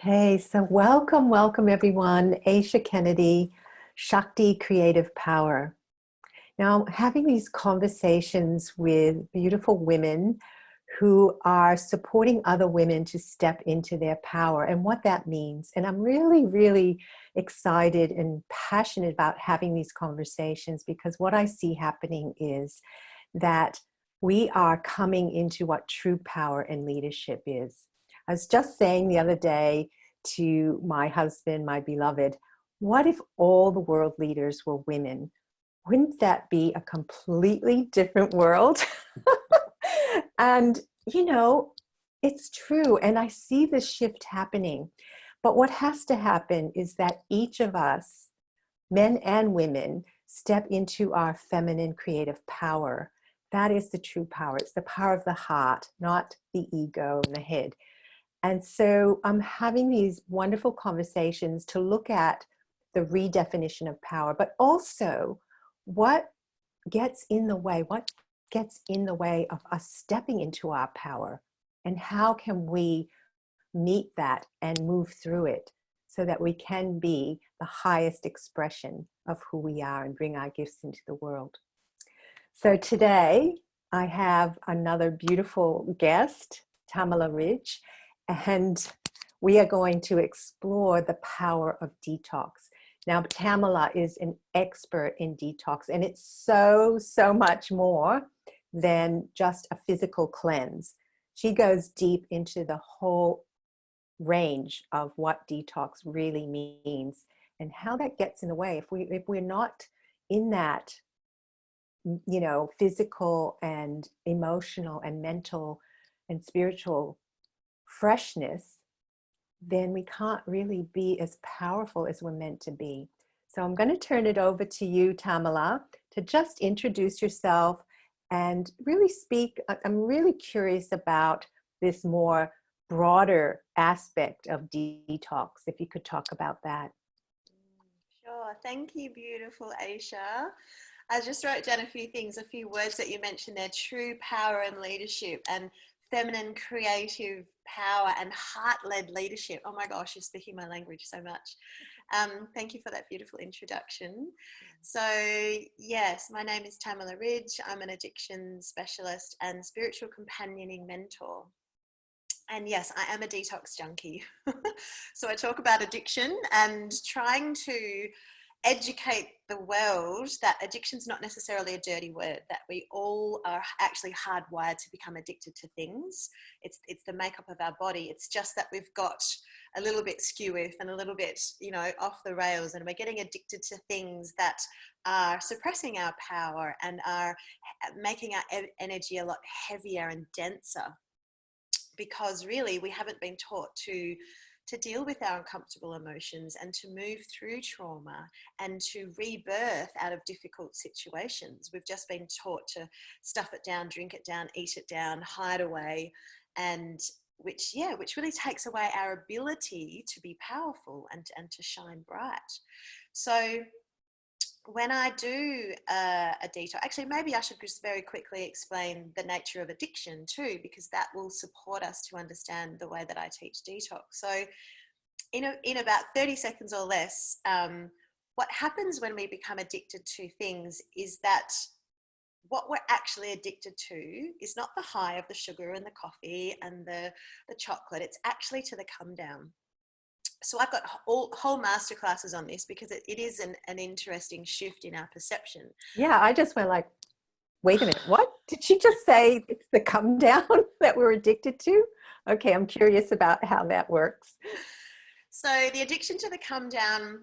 Hey, so welcome everyone. Aisha Kennedy, Shakti Creative Power. Now, having these conversations with beautiful women who are supporting other women to step into their power and what that means. And I'm really excited and passionate about having these conversations because what I see happening is that we are coming into what true power and leadership is. I was just saying the other day to my husband, my beloved, what if all the world leaders were women? Wouldn't that be a completely different world? And, it's true. And I see this shift happening. But what has to happen is that each of us, men and women, step into our feminine creative power. That is the true power. It's the power of the heart, not the ego and the head. And so I'm having these wonderful conversations to look at the redefinition of power, but also what gets in the way, what gets in the way of us stepping into our power, and how can we meet that and move through it so that we can be the highest expression of who we are and bring our gifts into the world. So today I have another beautiful guest, Tamala Ridge, and we are going to explore the power of detox. Now, Tamala is an expert in detox, and it's so much more than just a physical cleanse. She goes deep into the whole range of what detox really means and how that gets in the way. If we're not in that, physical and emotional and mental and spiritual freshness, then we can't really be as powerful as we're meant to be. So I'm going to turn it over to you, Tamala, to just introduce yourself and really speak. I'm really curious about this more broader aspect of detox, if you could talk about that. Sure. Thank you, beautiful Aisha. I just wrote down a few things, a few words that you mentioned there: true power and leadership, and feminine creative power, and heart-led leadership. Oh my gosh, you're speaking my language so much. Thank you for that beautiful introduction. So yes, my name is Tamala Ridge. I'm an addiction specialist and spiritual companioning mentor. And yes, I am a detox junkie. So I talk about addiction and trying to educate the world that addiction's not necessarily a dirty word, that we all are actually hardwired to become addicted to things. It's the makeup of our body. It's just that we've got a little bit skew and a little bit, off the rails, and we're getting addicted to things that are suppressing our power and are making our energy a lot heavier and denser, because really we haven't been taught to deal with our uncomfortable emotions and to move through trauma and to rebirth out of difficult situations. We've just been taught to stuff it down, drink it down, eat it down, hide away, and which really takes away our ability to be powerful and to shine bright. So when I do a detox, actually, maybe I should just very quickly explain the nature of addiction too, because that will support us to understand the way that I teach detox. So in about 30 seconds or less, what happens when we become addicted to things is that what we're actually addicted to is not the high of the sugar and the coffee and the chocolate. It's actually to the come down. So I've got whole masterclasses on this because it is an interesting shift in our perception. Yeah, I just went like, wait a minute, what? Did she just say it's the come down that we're addicted to? Okay, I'm curious about how that works. So the addiction to the come down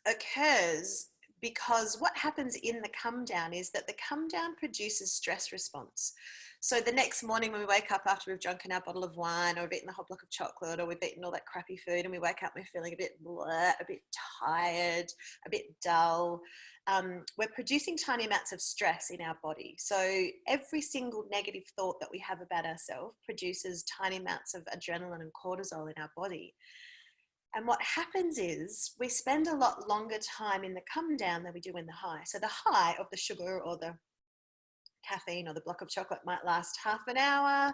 occurs because what happens in the come down is that the come down produces stress response. So the next morning when we wake up after we've drunken our bottle of wine, or we've eaten the whole block of chocolate, or we've eaten all that crappy food, and we wake up and we're feeling a bit bleh, a bit tired, a bit dull, we're producing tiny amounts of stress in our body. So every single negative thought that we have about ourselves produces tiny amounts of adrenaline and cortisol in our body. And what happens is we spend a lot longer time in the come down than we do in the high. So the high of the sugar or the caffeine or the block of chocolate might last half an hour.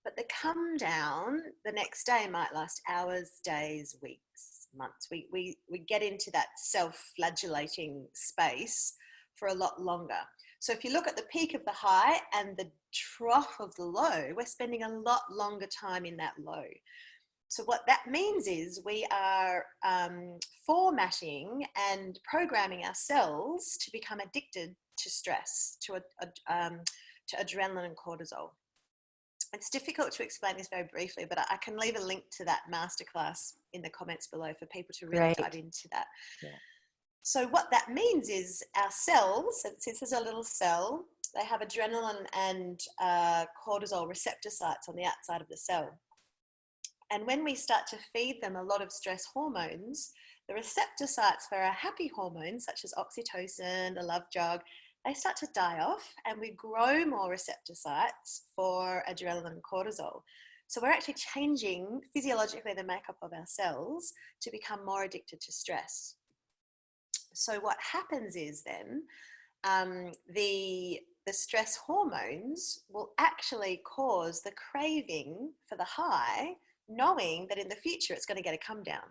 But the come down the next day might last hours, days, weeks, months. We get into that self-flagellating space for a lot longer. So if you look at the peak of the high and the trough of the low, we're spending a lot longer time in that low. So what that means is we are formatting and programming ourselves to become addicted to stress, to adrenaline and cortisol. It's difficult to explain this very briefly, but I can leave a link to that masterclass in the comments below for people to really dive into that. Yeah. So what that means is our cells, since this is a little cell, they have adrenaline and cortisol receptor sites on the outside of the cell. And when we start to feed them a lot of stress hormones, the receptor sites for our happy hormones, such as oxytocin, the love drug, they start to die off, and we grow more receptor sites for adrenaline and cortisol. So we're actually changing physiologically the makeup of our cells to become more addicted to stress. So what happens is then the stress hormones will actually cause the craving for the high, knowing that in the future it's going to get a come down.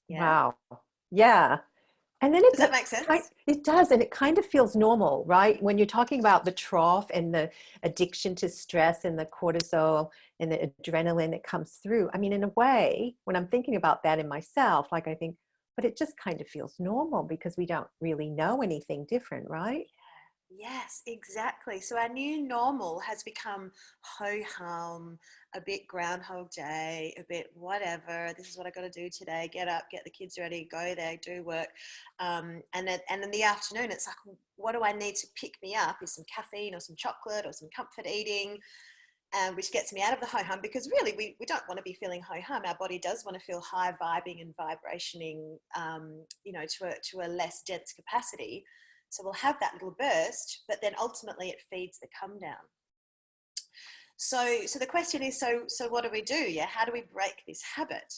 Yeah? Wow. Yeah. And then does that make sense? It does. And it kind of feels normal, right? When you're talking about the trough and the addiction to stress and the cortisol and the adrenaline that comes through. I mean, in a way, when I'm thinking about that in myself, like I think, but it just kind of feels normal because we don't really know anything different, right? Yes, exactly. So our new normal has become ho-hum, a bit Groundhog Day, a bit whatever. This is what I got to do today. Get up, get the kids ready, go there, do work. And in the afternoon, it's like, what do I need to pick me up? Is some caffeine or some chocolate or some comfort eating, which gets me out of the ho-hum, because really we don't want to be feeling ho-hum. Our body does want to feel high vibing and vibrationing, to a less dense capacity. So we'll have that little burst, but then ultimately it feeds the come down. So the question is, so what do we do? Yeah, how do we break this habit?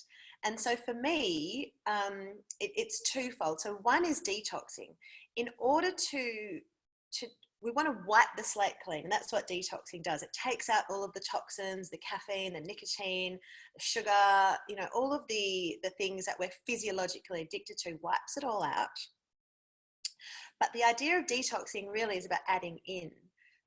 And so for me, it's twofold. So one is detoxing. In order to we want to wipe the slate clean, and that's what detoxing does. It takes out all of the toxins, the caffeine, the nicotine, the sugar, all of the things that we're physiologically addicted to, wipes it all out. But the idea of detoxing really is about adding in.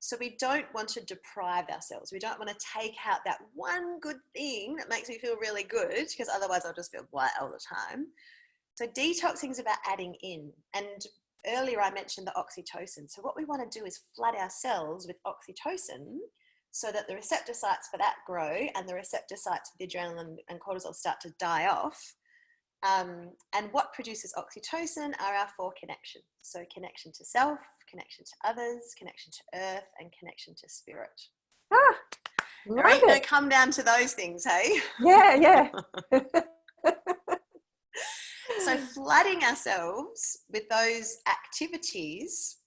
So we don't want to deprive ourselves. We don't want to take out that one good thing that makes me feel really good, because otherwise I'll just feel blah all the time. So detoxing is about adding in. And earlier I mentioned the oxytocin. So what we want to do is flood our cells with oxytocin so that the receptor sites for that grow and the receptor sites for the adrenaline and cortisol start to die off. And what produces oxytocin are our 4 connections. So connection to self, connection to others, connection to earth, and connection to spirit. There ain't no come down to those things, hey? Yeah. So flooding ourselves with those activities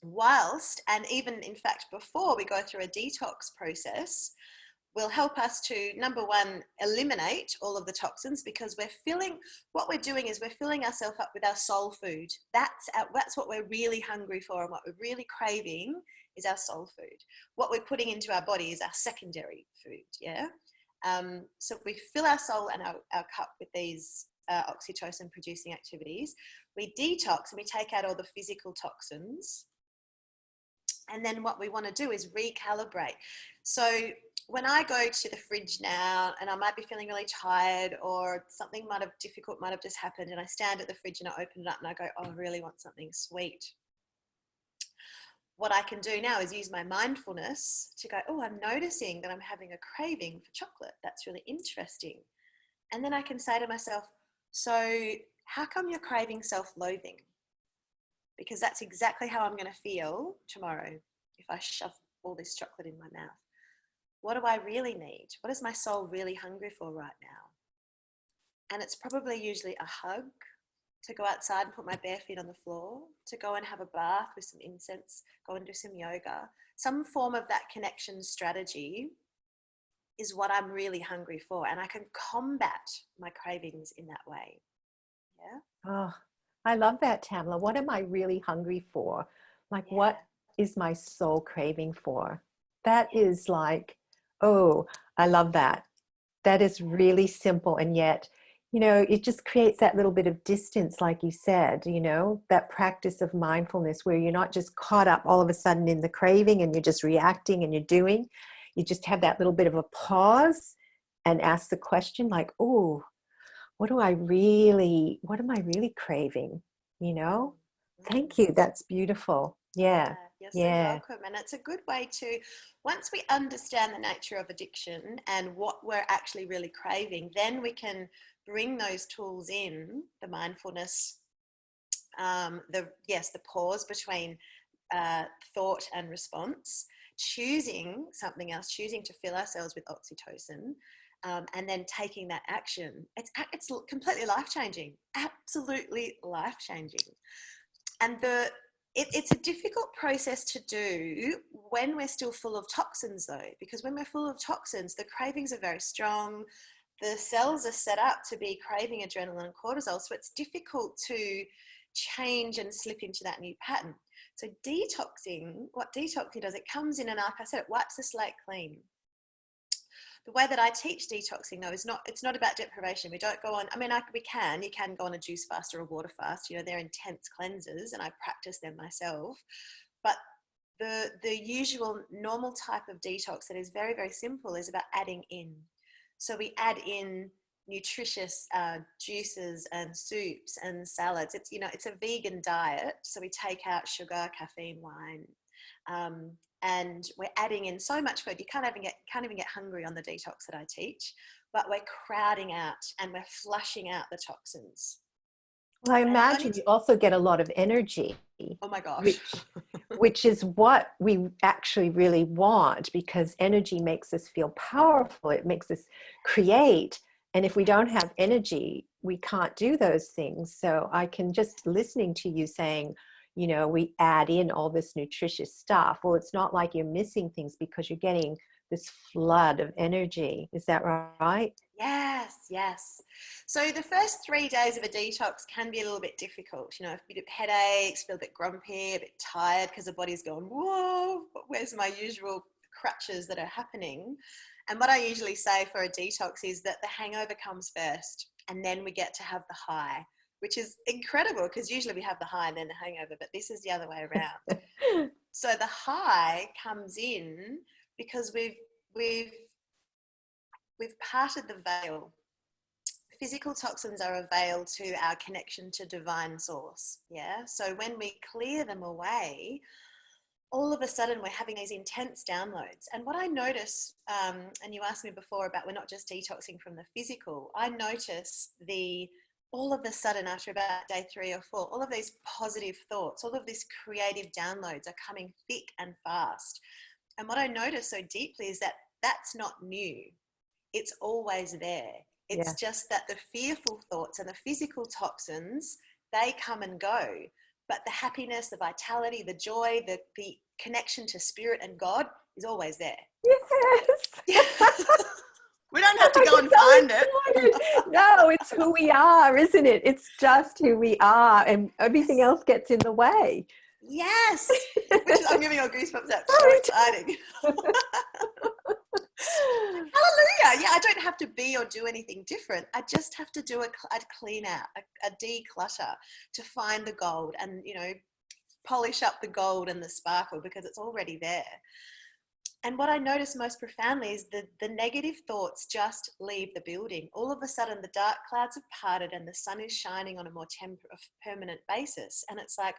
whilst, and even in fact before we go through a detox process, will help us to, number one, eliminate all of the toxins, because what we're doing is we're filling ourselves up with our soul food. That's what we're really hungry for, and what we're really craving is our soul food. What we're putting into our body is our secondary food, yeah? So we fill our soul and our cup with these oxytocin producing activities. We detox and we take out all the physical toxins. And then what we want to do is recalibrate. So when I go to the fridge now and I might be feeling really tired, or something difficult might have just happened, and I stand at the fridge and I open it up and I go, oh, I really want something sweet. What I can do now is use my mindfulness to go, oh, I'm noticing that I'm having a craving for chocolate. That's really interesting. And then I can say to myself, so how come you're craving self-loathing? Because that's exactly how I'm going to feel tomorrow if I shove all this chocolate in my mouth. What do I really need? What is my soul really hungry for right now? And it's probably usually a hug, to go outside and put my bare feet on the floor, to go and have a bath with some incense, go and do some yoga. Some form of that connection strategy is what I'm really hungry for. And I can combat my cravings in that way. Yeah. Oh, I love that, Tamala. What am I really hungry for? Like, what is my soul craving for? That is like, oh, I love that. That is really simple. And yet, it just creates that little bit of distance, like you said, that practice of mindfulness where you're not just caught up all of a sudden in the craving and you're just reacting and you're doing. You just have that little bit of a pause and ask the question like, oh, what am I really craving? You know? Mm. Thank you. That's beautiful. Yeah. You're so Yeah. welcome. And it's a good way to, once we understand the nature of addiction and what we're actually really craving, then we can bring those tools in, the mindfulness, the pause between thought and response, choosing something else, choosing to fill ourselves with oxytocin, and then taking that action. It's completely life changing, absolutely life changing. And it's a difficult process to do when we're still full of toxins, though, because when we're full of toxins, the cravings are very strong. The cells are set up to be craving adrenaline and cortisol, so it's difficult to change and slip into that new pattern. So what detoxing does, it comes in and, like I said, it wipes the slate clean. The way that I teach detoxing, though, it's not about deprivation. We don't go on, you can go on a juice fast or a water fast. They're intense cleansers and I practice them myself. But the usual normal type of detox that is very, very simple is about adding in. So we add in nutritious juices and soups and salads. It's a vegan diet. So we take out sugar, caffeine, wine. And we're adding in so much food. You can't even get hungry on the detox that I teach, but we're crowding out and we're flushing out the toxins. Well, I And imagine you also get a lot of energy, oh my gosh. which is what we actually really want, because energy makes us feel powerful. It makes us create. And if we don't have energy, we can't do those things. So I can just listening to you saying, we add in all this nutritious stuff. Well, it's not like you're missing things because you're getting this flood of energy. Is that right? Yes. So the first 3 days of a detox can be a little bit difficult. A bit of headaches, feel a bit grumpy, a bit tired because the body's going, whoa, where's my usual crutches that are happening? And what I usually say for a detox is that the hangover comes first and then we get to have the high, which is incredible because usually we have the high and then the hangover, but this is the other way around. So the high comes in because we've parted the veil. Physical toxins are a veil to our connection to divine source. Yeah. So when we clear them away, all of a sudden we're having these intense downloads. And what I notice, and you asked me before about we're not just detoxing from the physical, I notice all of a sudden after about day 3 or 4, all of these positive thoughts, all of these creative downloads are coming thick and fast. And what I notice so deeply is that that's not new. It's always there. It's Yeah. just that the fearful thoughts and the physical toxins, they come and go. But the happiness, the vitality, the joy, the connection to spirit and God is always there. Yes. We don't have to I go get and so find it. excited. No, it's who we are, isn't it? It's just who we are, and everything Yes. else gets in the way. Yes. Which is, I'm giving you goosebumps. That's so Right. exciting. Hallelujah. Yeah, I don't have to be or do anything different. I just have to do a clean out, a declutter to find the gold and, polish up the gold and the sparkle because it's already there. And what I notice most profoundly is the negative thoughts just leave the building. All of a sudden, the dark clouds have parted and the sun is shining on a more permanent basis. And it's like,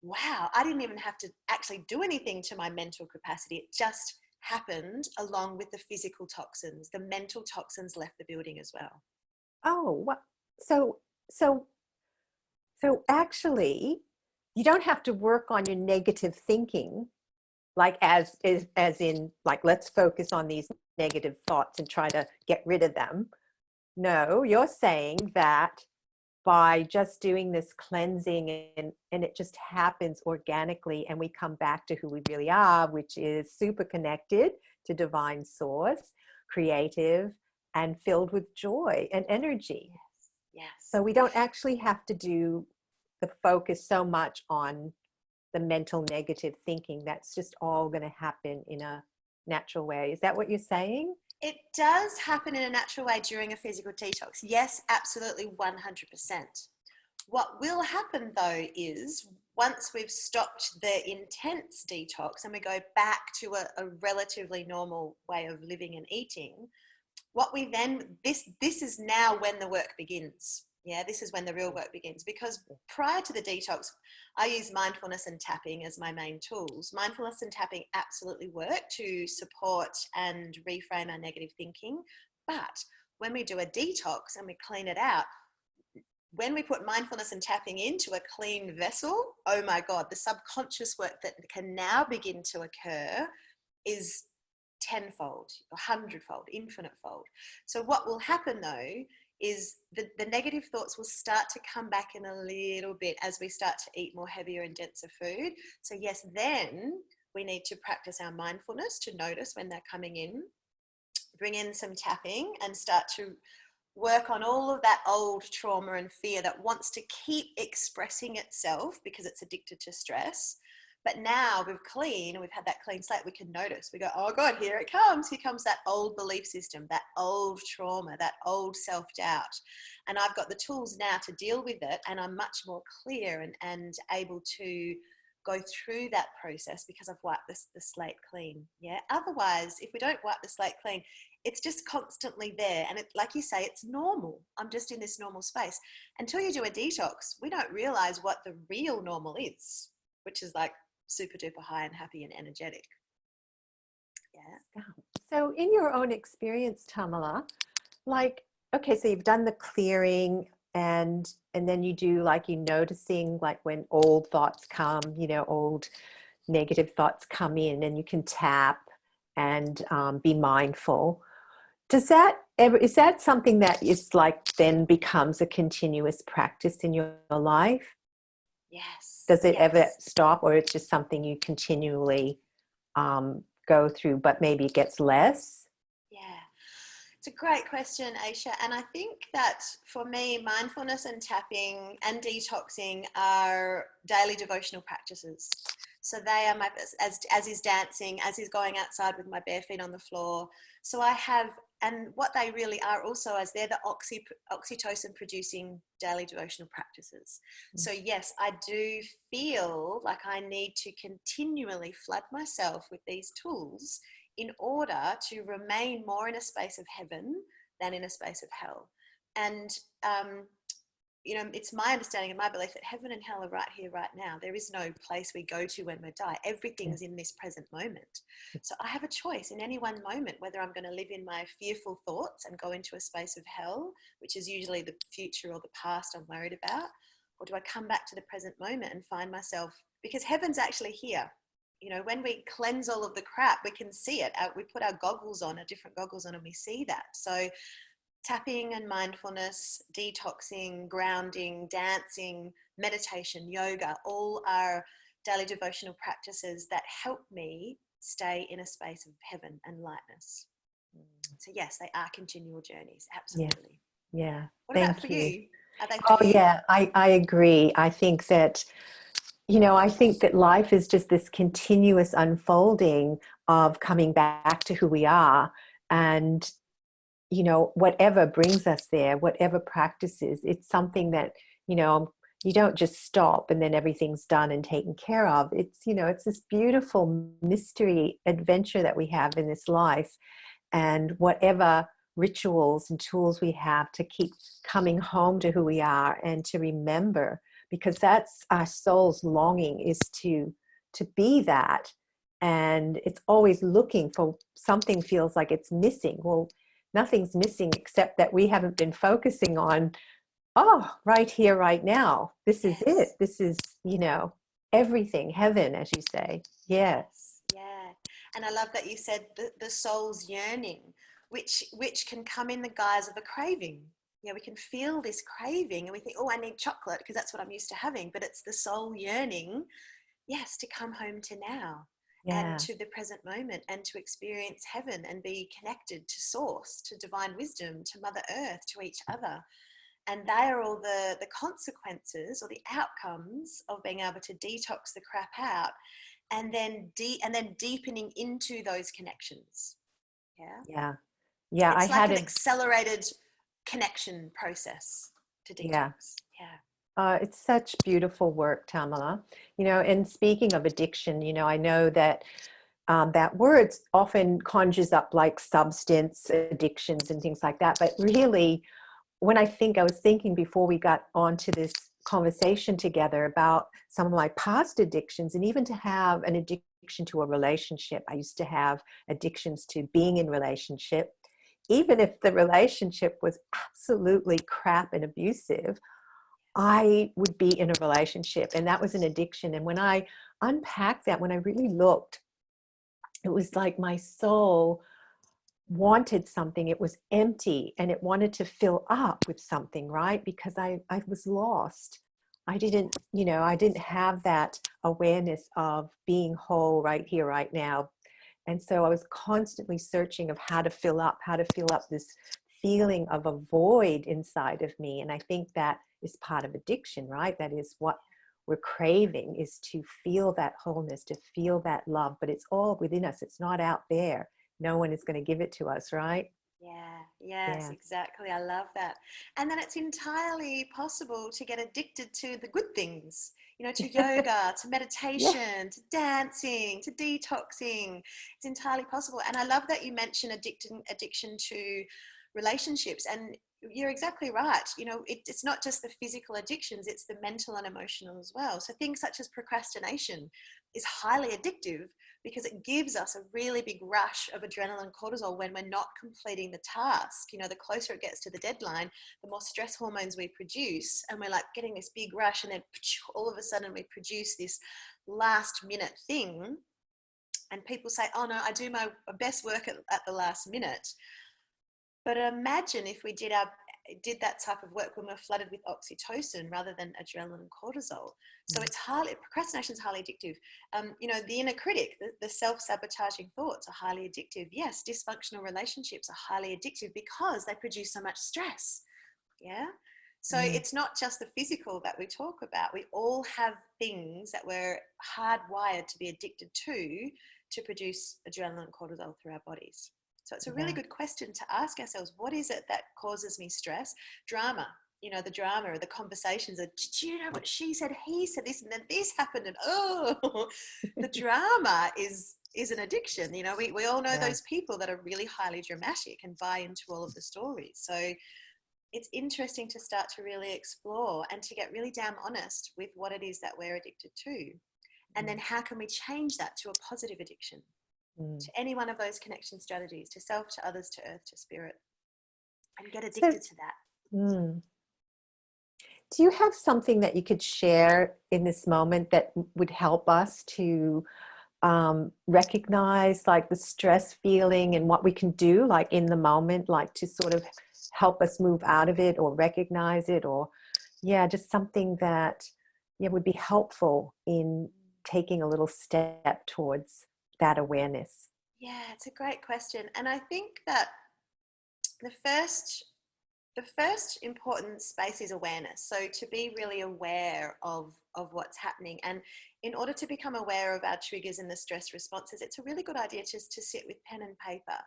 wow, I didn't even have to actually do anything to my mental capacity. It just happened along with the physical toxins. The mental toxins left the building as well. Oh, what? So, so, so actually, you don't have to work on your negative thinking, like as in, like, let's focus on these negative thoughts and try to get rid of them. No, you're saying that by just doing this cleansing and it just happens organically and we come back to who we really are, which is super connected to divine source, creative, and filled with joy and energy. Yes. So we don't actually have to do the focus so much on the mental negative thinking. That's just all going to happen in a natural way. Is that what you're saying? It does happen in a natural way during a physical detox. Yes, absolutely 100%. What will happen though is once we've stopped the intense detox and we go back to a relatively normal way of living and eating, what we then, this is now when the work begins. Yeah, this is when the real work begins, because prior to the detox, I use mindfulness and tapping as my main tools. Mindfulness and tapping absolutely work to support and reframe our negative thinking. But when we do a detox and we clean it out, when we put mindfulness and tapping into a clean vessel, oh my God, the subconscious work that can now begin to occur is tenfold, hundredfold, infinite fold. So what will happen though is the negative thoughts will start to come back in a little bit as we start to eat more heavier and denser food. So yes, then we need to practice our mindfulness to notice when they're coming in, bring in some tapping and start to work on all of that old trauma and fear that wants to keep expressing itself because it's addicted to stress. But now we've had that clean slate, we can notice, we go, oh God, here it comes. Here comes that old belief system, that old trauma, that old self-doubt. And I've got the tools now to deal with it. And I'm much more clear and able to go through that process because I've wiped the slate clean. Yeah. Otherwise, if we don't wipe the slate clean, it's just constantly there. And like you say, it's normal. I'm just in this normal space. Until you do a detox, we don't realize what the real normal is, which is like super duper high and happy and energetic. Yeah. So in your own experience, Tamala, like, okay, so you've done the clearing and then you do like, you noticing like when old thoughts come, old negative thoughts come in, and you can tap and be mindful. Is that something that is like then becomes a continuous practice in your life? Yes. Does it yes. ever stop, or it's just something you continually go through, but maybe it gets less? Yeah. It's a great question, Aisha. And I think that for me, mindfulness and tapping and detoxing are daily devotional practices. So they are as is dancing, as is going outside with my bare feet on the floor. So I have, and what they really are also, as they're the oxytocin producing daily devotional practices. So yes, I do feel like I need to continually flood myself with these tools in order to remain more in a space of heaven than in a space of hell. And it's my understanding and my belief that heaven and hell are right here, right now. There is no place we go to when we die. Everything's in this present moment. So I have a choice in any one moment whether I'm going to live in my fearful thoughts and go into a space of hell, which is usually the future or the past I'm worried about, or do I come back to the present moment and find myself, because heaven's actually here. When we cleanse all of the crap, we can see it. We put our different goggles on, and we see that. So tapping and mindfulness, detoxing, grounding, dancing, meditation, yoga, all are daily devotional practices that help me stay in a space of heaven and lightness. So yes, they are continual journeys. Absolutely. Yeah. What Thank about for you? Are they Oh for you? yeah, I agree. I think that life is just this continuous unfolding of coming back to who we are, and whatever brings us there, whatever practices, it's something that you don't just stop and then everything's done and taken care of. It's this beautiful mystery adventure that we have in this life, and whatever rituals and tools we have to keep coming home to who we are and to remember, because that's our soul's longing, is to be that. And it's always looking for something, feels like it's missing. Well, nothing's missing except that we haven't been focusing on, right here, right now. This is it. This is, everything, heaven, as you say. Yes. Yeah. And I love that you said the soul's yearning, which can come in the guise of a craving. We can feel this craving and we think, I need chocolate because that's what I'm used to having. But it's the soul yearning, yes, to come home to now. Yeah. And to the present moment, and to experience heaven and be connected to source, to divine wisdom, to Mother Earth, to each other. And they are all the consequences or the outcomes of being able to detox the crap out. and then deepening into those connections. Yeah. Yeah. Yeah. I It's like had an a, accelerated connection process to yeah. detox. Yeah. It's such beautiful work, Tamala. And speaking of addiction, I know that that word often conjures up like substance addictions and things like that. But really, I was thinking before we got onto this conversation together about some of my past addictions, and even to have an addiction to a relationship. I used to have addictions to being in relationship, even if the relationship was absolutely crap and abusive. I would be in a relationship, and that was an addiction. And when I unpacked that, when I really looked, it was like my soul wanted something. It was empty and it wanted to fill up with something, right? Because I was lost. I didn't have that awareness of being whole right here, right now. And so I was constantly searching of how to fill up this feeling of a void inside of me. And I think that is part of addiction, right? That is what we're craving, is to feel that wholeness, to feel that love, but it's all within us. It's not out there. No one is going to give it to us, right? Yeah, yes, Yeah. exactly. I love that. And then it's entirely possible to get addicted to the good things, to yoga, to Yeah. meditation, to dancing, to detoxing. It's entirely possible. And I love that you mentioned addiction to relationships. And you're exactly right. It's not just the physical addictions, it's the mental and emotional as well. So things such as procrastination is highly addictive because it gives us a really big rush of adrenaline cortisol when we're not completing the task. The closer it gets to the deadline, the more stress hormones we produce, and we're like getting this big rush, and then all of a sudden we produce this last minute thing. And people say, oh no, I do my best work at the last minute. But imagine if we did that type of work when we're flooded with oxytocin rather than adrenaline and cortisol. So procrastination is highly addictive. The inner critic, the self-sabotaging thoughts are highly addictive. Yes, dysfunctional relationships are highly addictive because they produce so much stress. Yeah. So Mm. it's not just the physical that we talk about. We all have things that we're hardwired to be addicted to produce adrenaline and cortisol through our bodies. So it's a really Yeah. good question to ask ourselves. What is it that causes me stress? Drama, the drama or the conversations of, did you know what she said? He said this, and then this happened. And the drama is an addiction. We all know Yeah. those people that are really highly dramatic and buy into all of the stories. So it's interesting to start to really explore and to get really damn honest with what it is that we're addicted to. And then how can we change that to a positive addiction? Mm. To any one of those connection strategies, to self, to others, to earth, to spirit, and get So, addicted to that. mm, do you have something that you could share in this moment that would help us to recognize like the stress feeling and what we can do like in the moment, like to sort of help us move out of it or recognize it, or yeah, just something that would be helpful in taking a little step towards that awareness? Yeah, it's a great question. And I think that the first the first important space is awareness. So to be really aware of what's happening. And in order to become aware of our triggers and the stress responses, it's a really good idea just to sit with pen and paper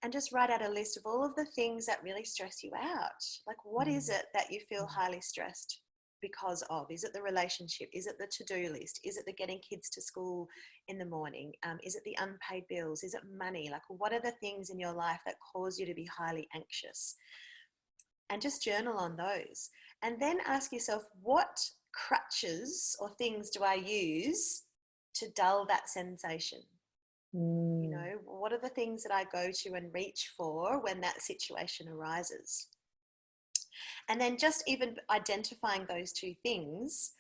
and just write out a list of all of the things that really stress you out. Like, what is it that you feel highly stressed because of? Is it the relationship? Is it the to-do list? Is it the getting kids to school in the morning? Is it the unpaid bills? Is it money? Like, what are the things in your life that cause you to be highly anxious? And just journal on those. And then ask yourself, what crutches or things do I use to dull that sensation? Mm. What are the things that I go to and reach for when that situation arises? And then just even identifying those two things,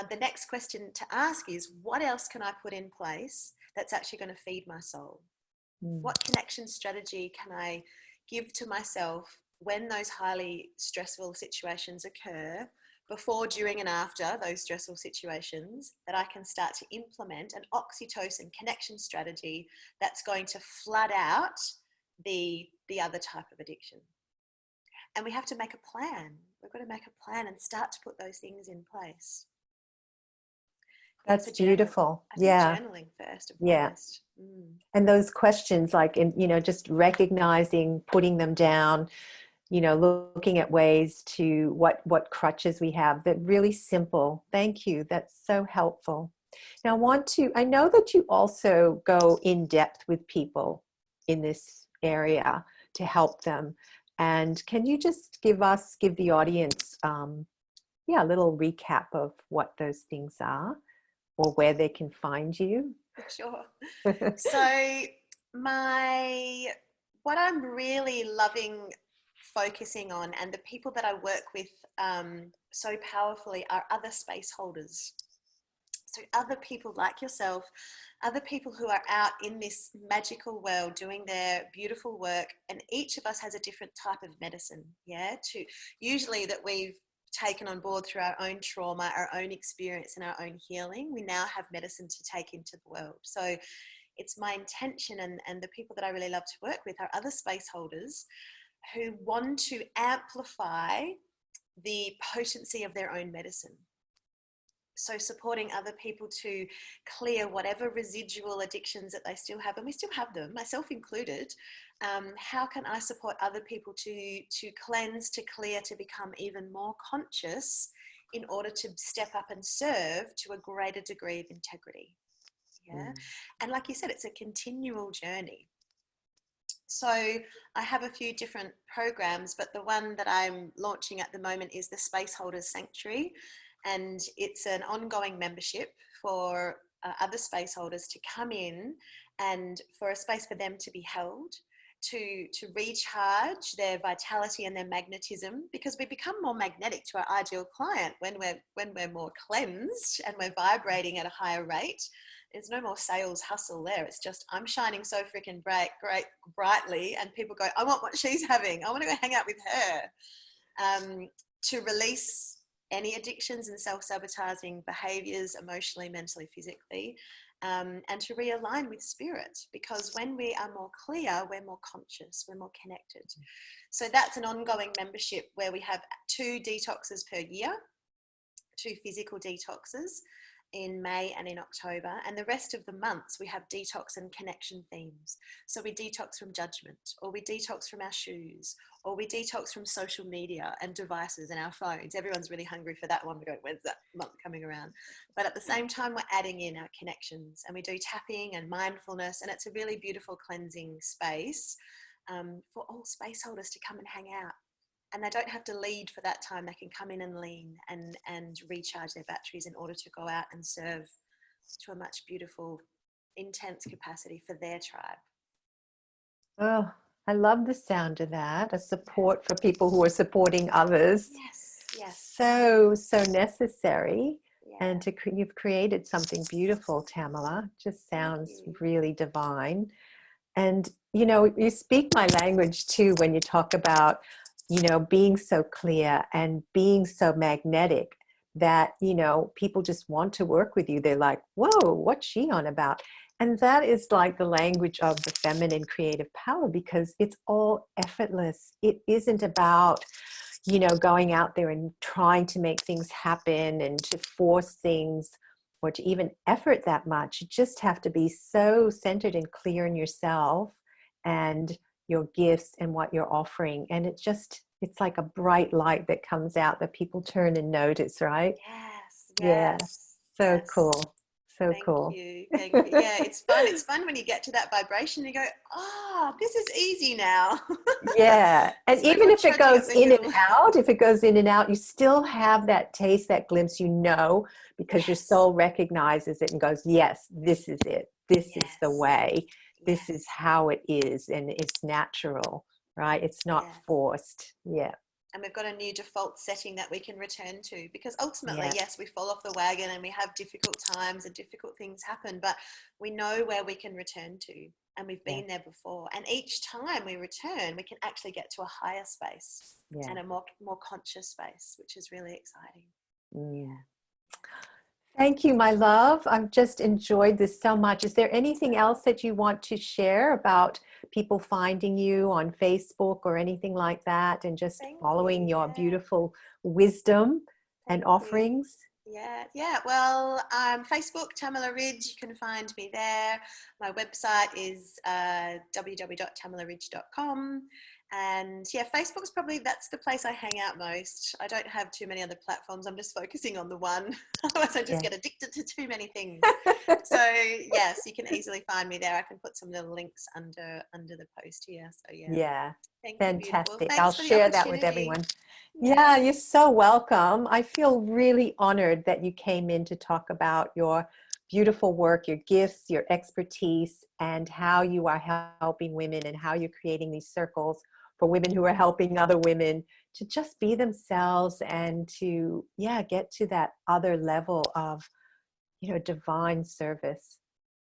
the next question to ask is, what else can I put in place that's actually going to feed my soul? Mm. What connection strategy can I give to myself when those highly stressful situations occur, before, during, and after those stressful situations, that I can start to implement an oxytocin connection strategy that's going to flood out the other type of addiction. And we have to make a plan. We've got to make a plan and start to put those things in place. That's For journal. beautiful. I think Yeah. journaling first and Yeah. foremost. Mm. And those questions, like, in, just recognizing, putting them down, looking at ways to what crutches we have, that really simple. Thank you. That's so helpful. Now I know that you also go in depth with people in this area to help them. And can you just give the audience, a little recap of what those things are, or where they can find you? Sure. So what I'm really loving focusing on, and the people that I work with so powerfully, are other space holders. So other people like yourself, other people who are out in this magical world doing their beautiful work, and each of us has a different type of medicine, to usually that we've taken on board through our own trauma, our own experience, and our own healing. We now have medicine to take into the world. So it's my intention, and the people that I really love to work with are other space holders who want to amplify the potency of their own medicine. So supporting other people to clear whatever residual addictions that they still have, and we still have them, myself included. How can I support other people to cleanse, to clear, to become even more conscious in order to step up and serve to a greater degree of integrity? Yeah. And like you said, it's a continual journey. So I have a few different programs, but the one that I'm launching at the moment is the Space Holders Sanctuary. And it's an ongoing membership for other space holders to come in, and for a space for them to be held, to recharge their vitality and their magnetism, because we become more magnetic to our ideal client when we're more cleansed and we're vibrating at a higher rate. There's no more sales hustle there. It's just, I'm shining so freaking brightly, and people go, I want what she's having. I want to go hang out with her. To release any addictions and self-sabotaging behaviours, emotionally, mentally, physically, and to realign with spirit, because when we are more clear, we're more conscious, we're more connected. So that's an ongoing membership where we have 2 detoxes per year, 2 physical detoxes in May and in October, and the rest of the months we have detox and connection themes. So we detox from judgment, or we detox from our shoes, or we detox from social media and devices and our phones. Everyone's really hungry for that one. We're going, when's that month coming around? But at the same time, we're adding in our connections, and we do tapping and mindfulness, and it's a really beautiful cleansing space for all space holders to come and hang out. And they don't have to lead for that time. They can come in and lean and recharge their batteries in order to go out and serve to a much beautiful, intense capacity for their tribe. Oh, I love the sound of that. A support for people who are supporting others. Yes. So necessary. Yeah. And you've created something beautiful, Tamala. Just sounds really divine. And, you speak my language too when you talk about, being so clear and being so magnetic that, people just want to work with you. They're like, whoa, what's she on about? And that is like the language of the feminine creative power, because it's all effortless. It isn't about, going out there and trying to make things happen and to force things, or to even effort that much. You just have to be so centered and clear in yourself and your gifts and what you're offering. And it's like a bright light that comes out that people turn and notice, right? Yes. Yeah. So Yes. cool. So Thank cool. you. Thank you. Yeah, it's fun. It's fun when you get to that vibration, you go, this is easy now. Yeah. And No even more if it trudging up goes the in hill. and out, you still have that taste, that glimpse, because your soul recognizes it and goes, yes, this is it. This is the way. This is how it is. And it's natural, right? It's not forced. Yeah. And we've got a new default setting that we can return to, because ultimately, yes, we fall off the wagon and we have difficult times and difficult things happen, but we know where we can return to, and we've been there before. And each time we return, we can actually get to a higher space and a more conscious space, which is really exciting. Yeah. Thank you, my love. I've just enjoyed this so much. Is there anything else that you want to share about people finding you on Facebook or anything like that, and just following your beautiful wisdom and offerings? Yeah. Well, Facebook, Tamala Ridge, you can find me there. My website is www.tamalaridge.com. And yeah, Facebook's probably, that's the place I hang out most. I don't have too many other platforms. I'm just focusing on the one. Otherwise, I just Yeah. get addicted to too many things. So yes, you can easily find me there. I can put some little links under the post here. So yeah, Yeah, thank you, beautiful. fantastic. I'll Thanks for the share that with opportunity. everyone. Yeah. Yeah, you're so welcome. I feel really honored that you came in to talk about your beautiful work, your gifts, your expertise, and how you are helping women and how you're creating these circles for women who are helping other women to just be themselves and to, yeah, get to that other level of, divine service.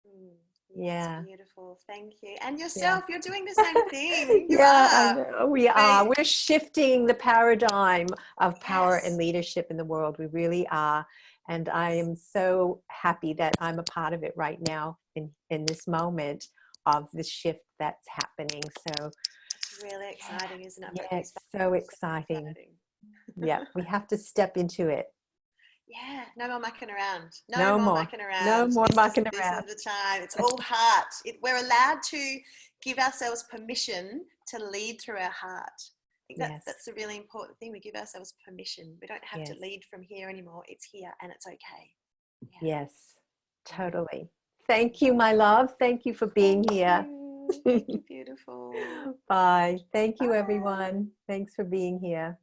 Mm, yes, Yeah. beautiful. Thank you. And Yeah. yourself, you're doing the same thing. You Yeah, I are. know. We are. But We're shifting the paradigm of power and yes, leadership in the world. We really are. And I yes, am so happy that I'm a part of it right now in this moment of the shift that's happening. So, it's really exciting, isn't it? I've yeah, got it's goosebumps. so It's so exciting. exciting. Yeah, we have to step into it. Yeah, no more mucking around. No No more more. mucking No around. more This is mucking this is around. the time. It's all heart. We're allowed to give ourselves permission to lead through our heart. I think that's Yes. a really important thing. We give ourselves permission. We don't have to Yes. lead from here anymore. It's here and it's okay. Yeah. Yes. Mm. Totally. Thank you, my love. Thank you for being Thank here. you. Thank you, beautiful. Bye. Thank you, Bye. everyone. Thanks for being here.